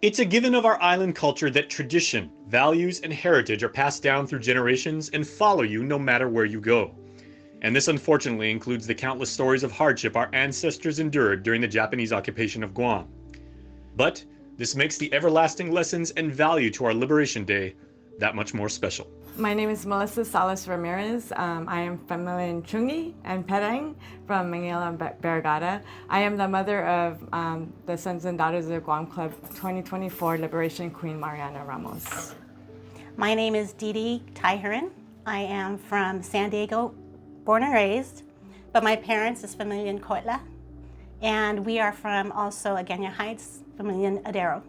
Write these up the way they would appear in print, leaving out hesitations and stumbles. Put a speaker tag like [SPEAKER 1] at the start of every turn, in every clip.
[SPEAKER 1] It's a given of our island culture that tradition, values, and heritage are passed down through generations and follow you no matter where you go. And this unfortunately includes the countless stories of hardship our ancestors endured during the Japanese occupation of Guam. But this makes the everlasting lessons and value to our Liberation Day that much more special.
[SPEAKER 2] My name is Melissa Salas Ramirez. I am familia Chungi and Pereng from Manila, Barrigada. I am the mother of the Sons and Daughters of the Guam Club 2024 Liberation Queen Mariana Ramos.
[SPEAKER 3] My name is Didi Tyherin. I am from San Diego, born and raised, but my parents is familia Koitla, and we are from also Agena Heights, familia Adero.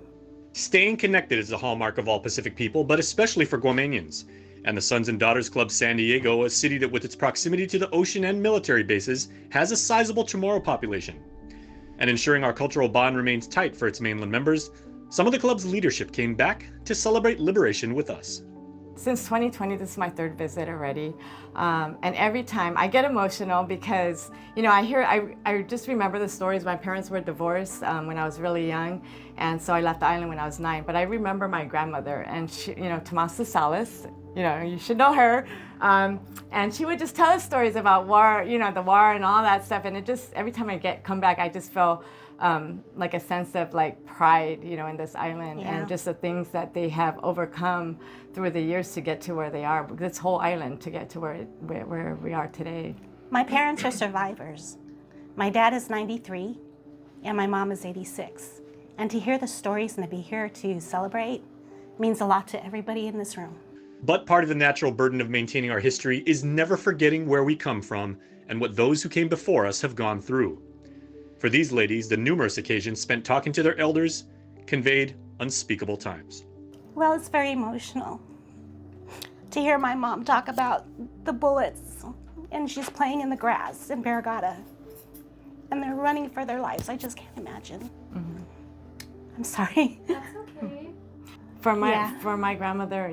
[SPEAKER 1] Staying connected is the hallmark of all Pacific people, but especially for Guamanians. And the Sons and Daughters Club San Diego, a city that with its proximity to the ocean and military bases, has a sizable Chamorro population. And ensuring our cultural bond remains tight for its mainland members, some of the club's leadership came back to celebrate liberation with us.
[SPEAKER 2] Since 2020, this is my third visit already. And every time I get emotional because, I just remember the stories. My parents were divorced when I was really young. And so I left the island when I was 9. But I remember my grandmother, and she, Tomasa Salas, you should know her. And she would just tell us stories about war, the war and all that stuff. And it just, every time I come back, I just feel like a sense of pride, in this island, and just the things that they have overcome through the years to get to where they are, this whole island to get to where we are today.
[SPEAKER 3] My parents are survivors. My dad is 93 and my mom is 86. And to hear the stories and to be here to celebrate means a lot to everybody in this room.
[SPEAKER 1] But part of the natural burden of maintaining our history is never forgetting where we come from and what those who came before us have gone through. For these ladies, the numerous occasions spent talking to their elders conveyed unspeakable times.
[SPEAKER 3] Well, it's very emotional to hear my mom talk about the bullets, and she's playing in the grass in Barrigada, and they're running for their lives. I just can't imagine. Mm-hmm. I'm sorry.
[SPEAKER 4] That's okay.
[SPEAKER 2] For my grandmother,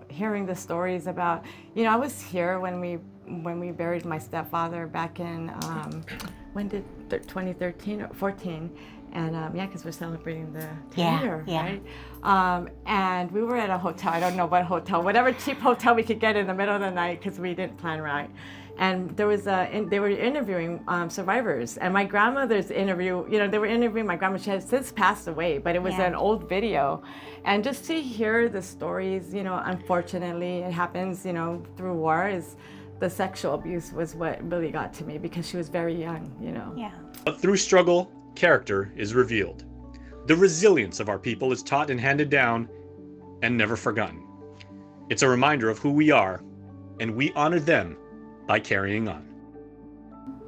[SPEAKER 2] hearing the stories about, I was here when we buried my stepfather back in, when did 2013 or 14, and because we're celebrating the 10 year, right? And we were at a hotel, I don't know what hotel, whatever cheap hotel we could get in the middle of the night because we didn't plan right. And there was they were interviewing survivors, and my grandmother's interview, they were interviewing my grandma. She has since passed away, but it was an old video. And just to hear the stories, unfortunately it happens, through war, is the sexual abuse was what really got to me because she was very young,
[SPEAKER 3] Yeah.
[SPEAKER 1] But through struggle, character is revealed. The resilience of our people is taught and handed down and never forgotten. It's a reminder of who we are, and we honor them by carrying on.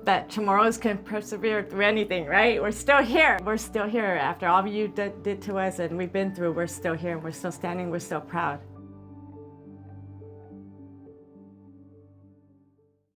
[SPEAKER 2] That Chamorros can persevere through anything, right? We're still here. We're still here after all you did to us and we've been through. We're still here. We're still standing. We're still proud.